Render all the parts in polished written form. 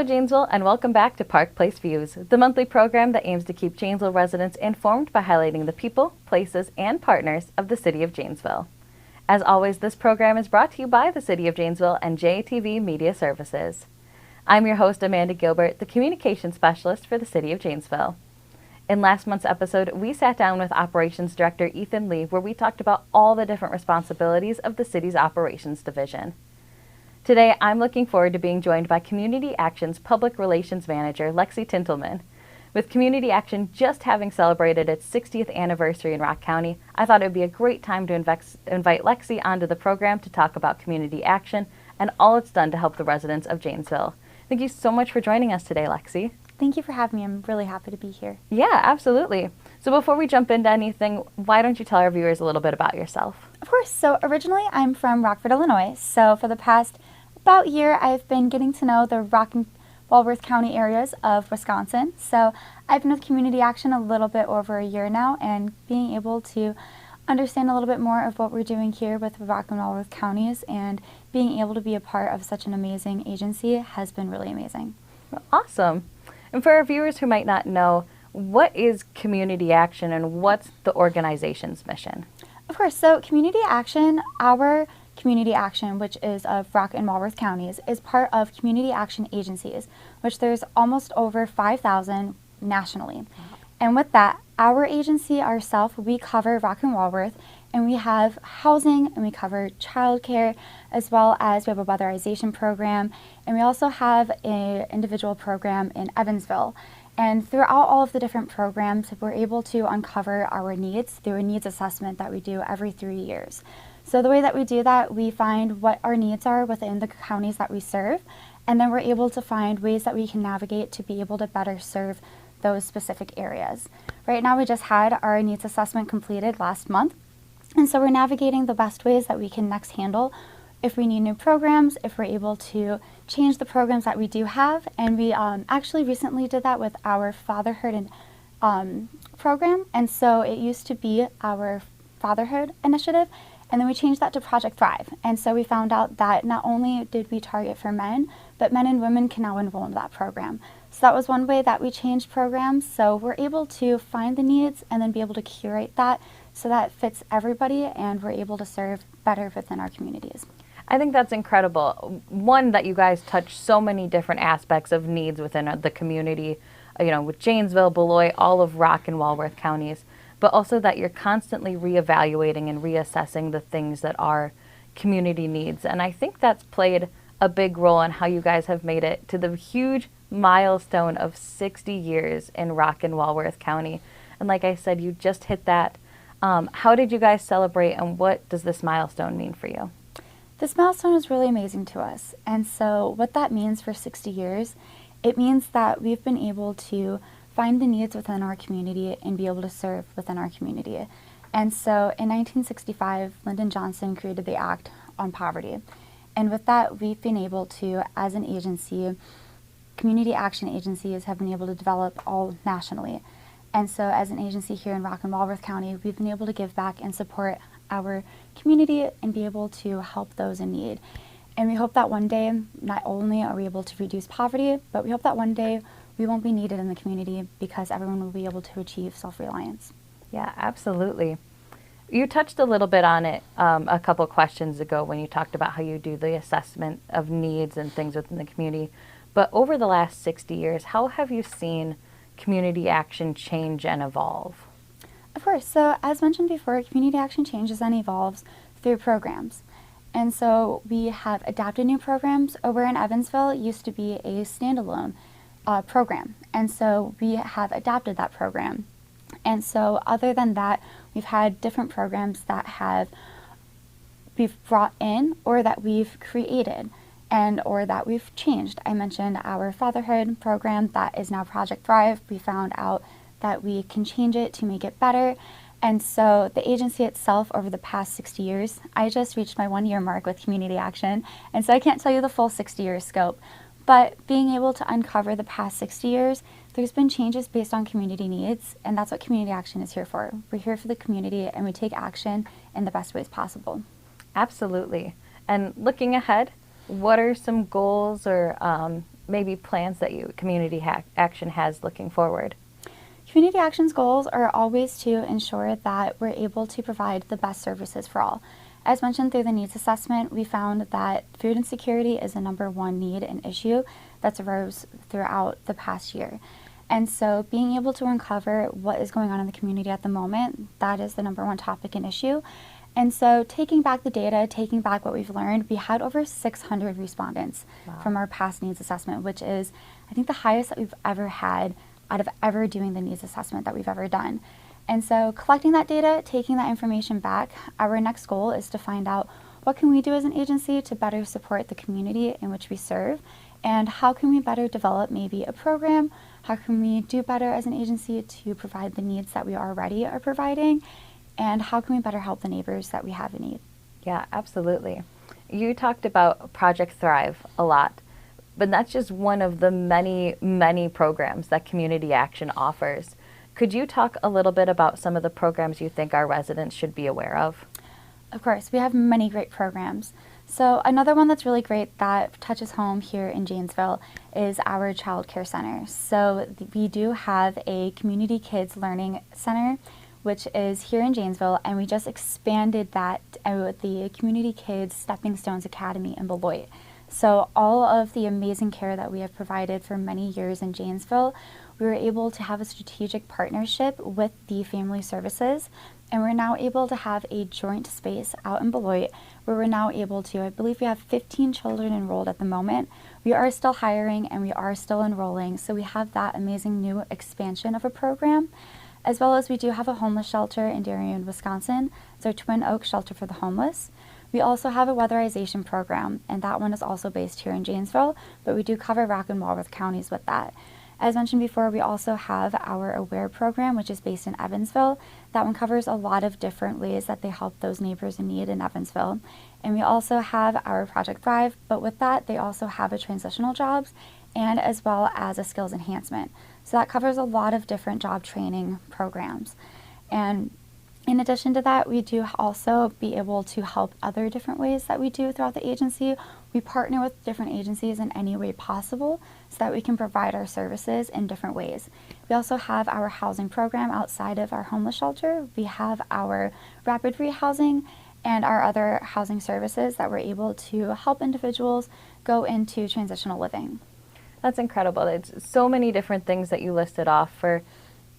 Hello Janesville, and welcome back to Park Place Views, the monthly program that aims to keep Janesville residents informed by highlighting the people, places, and partners of the City of Janesville. As always, this program is brought to you by the City of Janesville and JATVMedia Services. I'm your host, Amanda Gilbert, the Communications Specialist for the City of Janesville. In last month's episode, we sat down with Operations Director Ethan Lee, where we talked about all the different responsibilities of the city's Operations Division. Today, I'm looking forward to being joined by Community Action's Public Relations Manager, Lexi Tintlemann. With Community Action just having celebrated its 60th anniversary in Rock County, I thought it would be a great time to invite Lexi onto the program to talk about Community Action and all it's done to help the residents of Janesville. Thank you so much for joining us today, Lexi. Thank you for having me. I'm really happy to be here. Yeah, absolutely. So before we jump into anything, why don't you tell our viewers a little bit about yourself? Of course. So originally I'm from Rockford, Illinois. So for the past about year, I've been getting to know the Rock and Walworth County areas of Wisconsin. So I've been with Community Action a little bit over a year now, and being able to understand a little bit more of what we're doing here with Rock and Walworth counties and being able to be a part of such an amazing agency has been really amazing. Awesome. And for our viewers who might not know, what is Community Action and what's the organization's mission? Of course. So Community Action, our Community Action, which is of Rock and Walworth counties, is part of Community Action agencies, which there's almost over 5,000 nationally. Wow. And with that, our agency ourselves, we cover Rock and Walworth, and we have housing, and we cover childcare, as well as we have a weatherization program, and we also have an individual program in Evansville. And throughout all of the different programs, we're able to uncover our needs through a needs assessment that we do every 3 years. So the way that we do that, we find what our needs are within the counties that we serve, and then we're able to find ways that we can navigate to be able to better serve those specific areas. Right now, we just had our needs assessment completed last month, and so we're navigating the best ways that we can next handle if we need new programs, if we're able to change the programs that we do have. And we actually recently did that with our fatherhood program, and so it used to be our fatherhood initiative, and then we changed that to Project Thrive. And so we found out that not only did we target for men, but men and women can now enroll in that program. So that was one way that we changed programs. So we're able to find the needs and then be able to curate that so that fits everybody, and we're able to serve better within our communities. I think that's incredible. One, that you guys touch so many different aspects of needs within the community, with Janesville, Beloit, all of Rock and Walworth counties, but also that you're constantly reevaluating and reassessing the things that are community needs. And I think that's played a big role in how you guys have made it to the huge milestone of 60 years in Rock and Walworth County. And like I said, you just hit that. How did you guys celebrate, and what does this milestone mean for you? This milestone is really amazing to us. And so what that means for 60 years, it means that we've been able to find the needs within our community and be able to serve within our community. And so in 1965, Lyndon Johnson created the Act on Poverty. And with that, we've been able to, as an agency, community action agencies have been able to develop all nationally. And so as an agency here in Rock and Walworth County, we've been able to give back and support our community and be able to help those in need. And we hope that one day, not only are we able to reduce poverty, but we hope that one day we won't be needed in the community because everyone will be able to achieve self-reliance. Yeah, absolutely. You touched a little bit on it a couple questions ago when you talked about how you do the assessment of needs and things within the community. But over the last 60 years, how have you seen community action change and evolve? Of course. So as mentioned before, community action changes and evolves through programs. And so we have adapted new programs. Over in Evansville, it used to be a standalone program. And so we have adapted that program. And so other than that, we've had different programs that we've brought in or that we've created and or that we've changed. I mentioned our fatherhood program that is now Project Thrive. We found out that we can change it to make it better. And so the agency itself over the past 60 years, I just reached my 1 year mark with Community Action. And so I can't tell you the full 60-year scope. But being able to uncover the past 60 years, there's been changes based on community needs, and that's what Community Action is here for. We're here for the community, and we take action in the best ways possible. Absolutely. And looking ahead, what are some goals or maybe plans that Community Action has looking forward? Community Action's goals are always to ensure that we're able to provide the best services for all. As mentioned through the needs assessment, we found that food insecurity is the #1 need and issue that's arose throughout the past year. And so being able to uncover what is going on in the community at the moment, that is the #1 topic and issue. And so taking back the data, taking back what we've learned, we had over 600 respondents from our past needs assessment, which is, I think, the highest that we've ever had out of ever doing the needs assessment that we've ever done. And so collecting that data, taking that information back, our next goal is to find out what can we do as an agency to better support the community in which we serve, and how can we better develop maybe a program, how can we do better as an agency to provide the needs that we already are providing, and how can we better help the neighbors that we have in need. Yeah, absolutely. You talked about Project Thrive a lot, but that's just one of the many, many programs that Community Action offers. Could you talk a little bit about some of the programs you think our residents should be aware of? Of course, we have many great programs. So another one that's really great that touches home here in Janesville is our Child Care Center. So we do have a Community Kids Learning Center, which is here in Janesville, and we just expanded that with the Community Kids Stepping Stones Academy in Beloit. So all of the amazing care that we have provided for many years in Janesville, we were able to have a strategic partnership with the Family Services, and we're now able to have a joint space out in Beloit where we're now able to, I believe we have 15 children enrolled at the moment. We are still hiring and we are still enrolling, so we have that amazing new expansion of a program. As well as we do have a homeless shelter in Darien, Wisconsin. It's our Twin Oaks Shelter for the Homeless. We also have a weatherization program, and that one is also based here in Janesville, but we do cover Rock and Walworth counties with that. As mentioned before, we also have our AWARE program, which is based in Evansville. That one covers a lot of different ways that they help those neighbors in need in Evansville. And we also have our Project Thrive, but with that, they also have a transitional jobs and as well as a skills enhancement. So that covers a lot of different job training programs. And in addition to that, we do also be able to help other different ways that we do throughout the agency. We partner with different agencies in any way possible so that we can provide our services in different ways. We also have our housing program outside of our homeless shelter. We have our rapid rehousing and our other housing services that we're able to help individuals go into transitional living. That's incredible. It's so many different things that you listed off for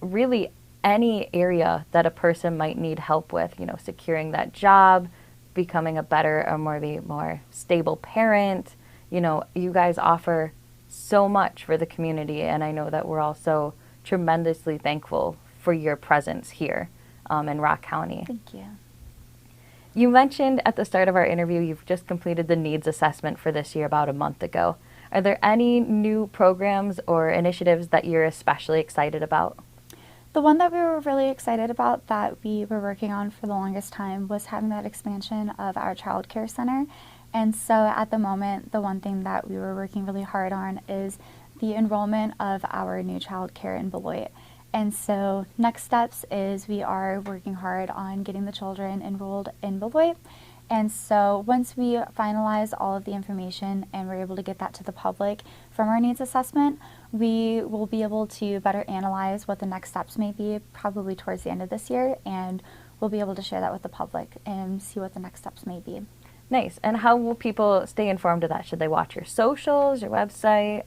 really any area that a person might need help with, securing that job, becoming a better or more stable parent. You guys offer so much for the community, and I know that we're also tremendously thankful for your presence here in Rock County. Thank you. You mentioned at the start of our interview you've just completed the needs assessment for this year about a month ago. Are there any new programs or initiatives that you're especially excited about? The one that we were really excited about that we were working on for the longest time was having that expansion of our Child Care Center. And so at the moment, the one thing that we were working really hard on is the enrollment of our new child care in Beloit. And so next steps is we are working hard on getting the children enrolled in Beloit. And so once we finalize all of the information and we're able to get that to the public from our needs assessment, we will be able to better analyze what the next steps may be probably towards the end of this year, and we'll be able to share that with the public and see what the next steps may be. Nice. And how will people stay informed of that? Should they watch your socials, your website?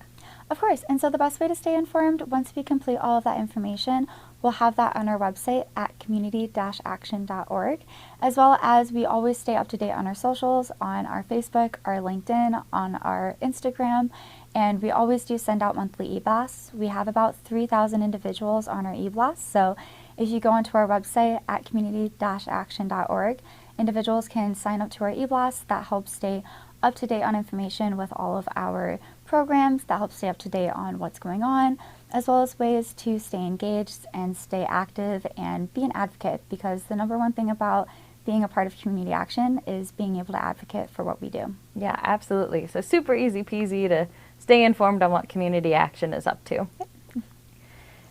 Of course. And so the best way to stay informed, once we complete all of that information, we'll have that on our website at community-action.org, as well as we always stay up to date on our socials, on our Facebook, our LinkedIn, on our Instagram, and we always do send out monthly e-blasts. We have about 3,000 individuals on our e-blasts, so if you go onto our website at community-action.org, individuals can sign up to our e-blasts. That helps stay up to date on information with all of our programs, that helps stay up to date on what's going on, as well as ways to stay engaged and stay active and be an advocate, because the #1 thing about being a part of Community Action is being able to advocate for what we do. Yeah, absolutely. So super easy peasy to stay informed on what Community Action is up to. Yep.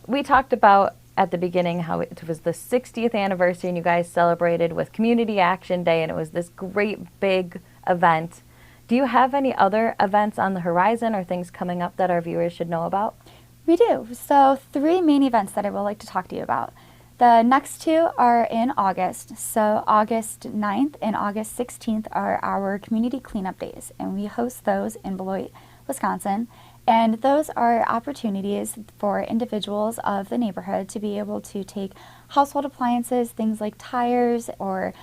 We talked about at the beginning how it was the 60th anniversary and you guys celebrated with Community Action Day, and it was this great big event. Do you have any other events on the horizon or things coming up that our viewers should know about? We do. So 3 main events that I would like to talk to you about. The next 2 are in August. So August 9th and August 16th are our community cleanup days, and we host those in Beloit, Wisconsin. And those are opportunities for individuals of the neighborhood to be able to take household appliances, things like tires or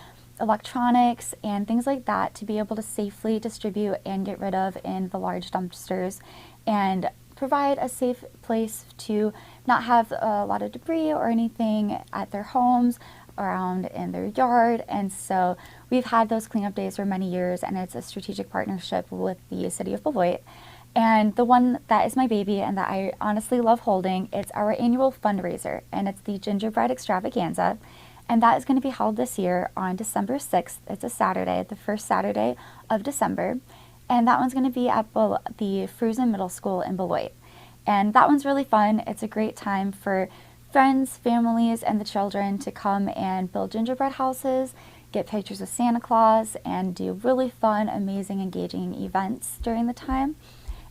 electronics and things like that, to be able to safely distribute and get rid of in the large dumpsters and provide a safe place to not have a lot of debris or anything at their homes, around in their yard. And so we've had those cleanup days for many years, and it's a strategic partnership with the city of Beloit. And the one that is my baby and that I honestly love holding, it's our annual fundraiser, and it's the Gingerbread Extravaganza. And that is going to be held this year on December 6th. It's a Saturday, the first Saturday of December. And that one's going to be at the Fruzen Middle School in Beloit. And that one's really fun. It's a great time for friends, families, and the children to come and build gingerbread houses, get pictures of Santa Claus, and do really fun, amazing, engaging events during the time.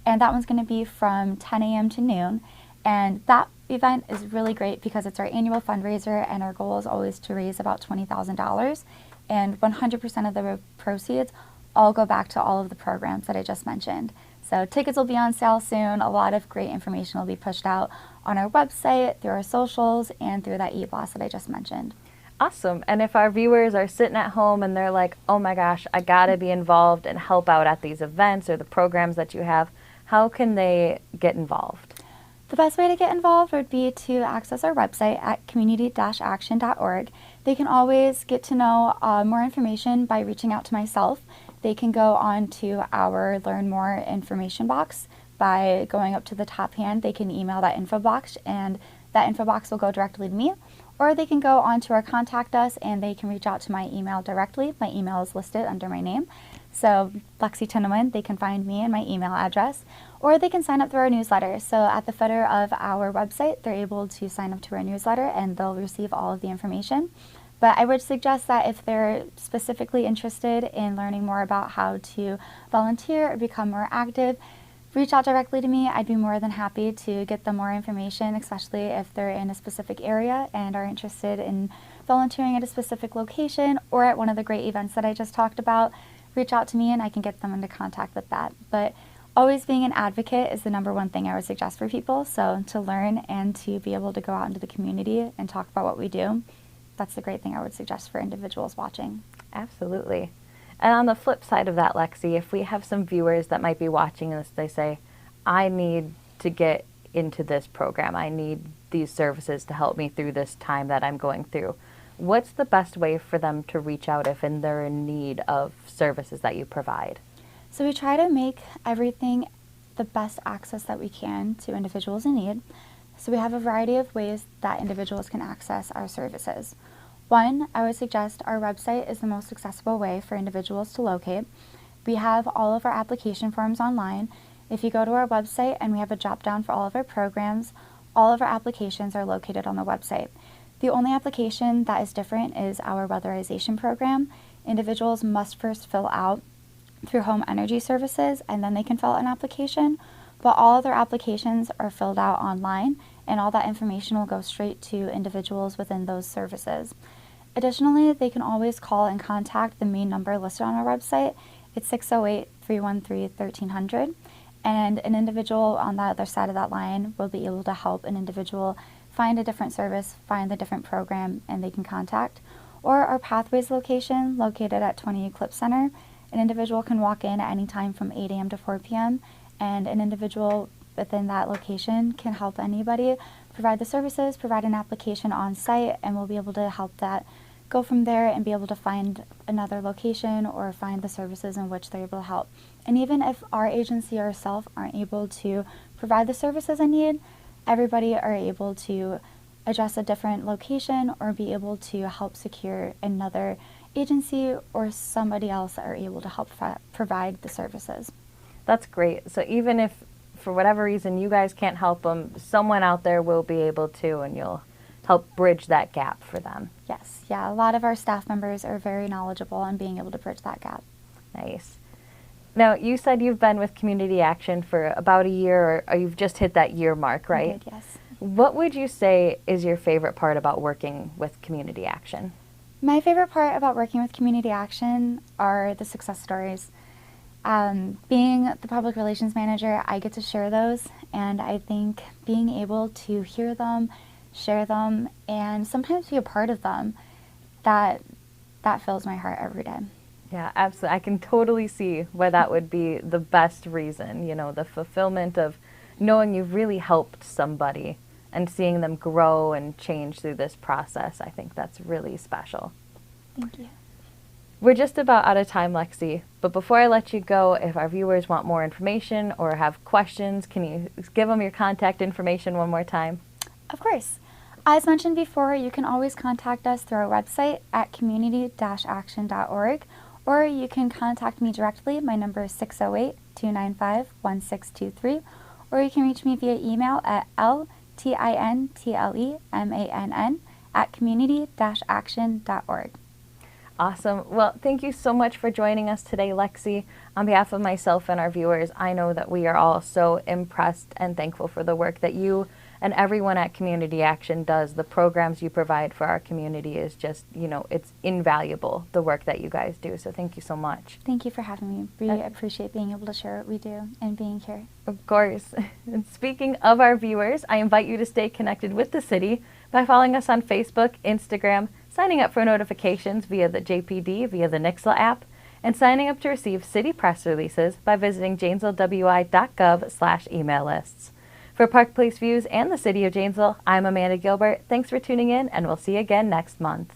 And that one's going to be from 10 a.m. to noon. And that event is really great because it's our annual fundraiser, and our goal is always to raise about $20,000. And 100% of the proceeds all go back to all of the programs that I just mentioned. So tickets will be on sale soon. A lot of great information will be pushed out on our website, through our socials, and through that e-blast that I just mentioned. Awesome. And if our viewers are sitting at home and they're like, oh my gosh, I gotta be involved and help out at these events or the programs that you have, how can they get involved? The best way to get involved would be to access our website at community-action.org. They can always get to know more information by reaching out to myself. They can go on to our Learn More information box by going up to the top hand. They can email that info box, and that info box will go directly to me. Or they can go on to our Contact Us, and they can reach out to my email directly. My email is listed under my name. So Lexi Tintlemann, they can find me and my email address. Or they can sign up through our newsletter. So at the footer of our website, they're able to sign up to our newsletter, and they'll receive all of the information. But I would suggest that if they're specifically interested in learning more about how to volunteer or become more active, reach out directly to me. I'd be more than happy to get them more information, especially if they're in a specific area and are interested in volunteering at a specific location or at one of the great events that I just talked about. Reach out to me and I can get them into contact with that. But always being an advocate is the number one thing I would suggest for people. So to learn and to be able to go out into the community and talk about what we do, that's the great thing I would suggest for individuals watching. Absolutely. And on the flip side of that, Lexi, if we have some viewers that might be watching this, they say, I need to get into this program. I need these services to help me through this time that I'm going through. What's the best way for them to reach out if they're in need of services that you provide? So we try to make everything the best access that we can to individuals in need. So we have a variety of ways that individuals can access our services. One, I would suggest our website is the most accessible way for individuals to locate. We have all of our application forms online. If you go to our website and we have a drop down for all of our programs, all of our applications are located on the website. The only application that is different is our weatherization program. Individuals must first fill out through Home Energy Services, and then they can fill out an application. But all other applications are filled out online, and all that information will go straight to individuals within those services. Additionally, they can always call and contact the main number listed on our website. It's 608-313-1300, and an individual on the other side of that line will be able to help an individual find a different service, find the different program, and they can contact. Or our Pathways location, located at 20 Eclipse Center, an individual can walk in at any time from 8 a.m. to 4 p.m., and an individual within that location can help anybody provide the services, provide an application on site, and we'll be able to help that go from there and be able to find another location or find the services in which they're able to help. And even if our agency ourselves aren't able to provide the services I need, everybody are able to address a different location or be able to help secure another agency or somebody else that are able to help provide the services. That's great. So even if for whatever reason you guys can't help them, someone out there will be able to, and you'll help bridge that gap for them. Yes, yeah, a lot of our staff members are very knowledgeable on being able to bridge that gap. Nice. Now, you said you've been with Community Action for about a year, or you've just hit that year mark, right? I did, yes. What would you say is your favorite part about working with Community Action? My favorite part about working with Community Action are the success stories. Being the public relations manager, I get to share those, and I think being able to hear them, share them, and sometimes be a part of them, that fills my heart every day. Yeah, absolutely. I can totally see why that would be the best reason, the fulfillment of knowing you've really helped somebody and seeing them grow and change through this process. I think that's really special. Thank you. We're just about out of time, Lexi, but before I let you go, if our viewers want more information or have questions, can you give them your contact information one more time? Of course. As mentioned before, you can always contact us through our website at community-action.org, or you can contact me directly. My number is 608-295-1623, or you can reach me via email at ltintlemann@community-action.org. Awesome. Well, thank you so much for joining us today, Lexi. On behalf of myself and our viewers, I know that we are all so impressed and thankful for the work that you and everyone at Community Action does. The programs you provide for our community is just, it's invaluable, the work that you guys do. So thank you so much. Thank you for having me. Really appreciate being able to share what we do and being here. Of course. And speaking of our viewers, I invite you to stay connected with the city by following us on Facebook, Instagram, signing up for notifications via the JPD, via the Nixla app, and signing up to receive city press releases by visiting janesvillewi.gov/email lists. For Park Place Views and the City of Janesville, I'm Amanda Gilbert. Thanks for tuning in, and we'll see you again next month.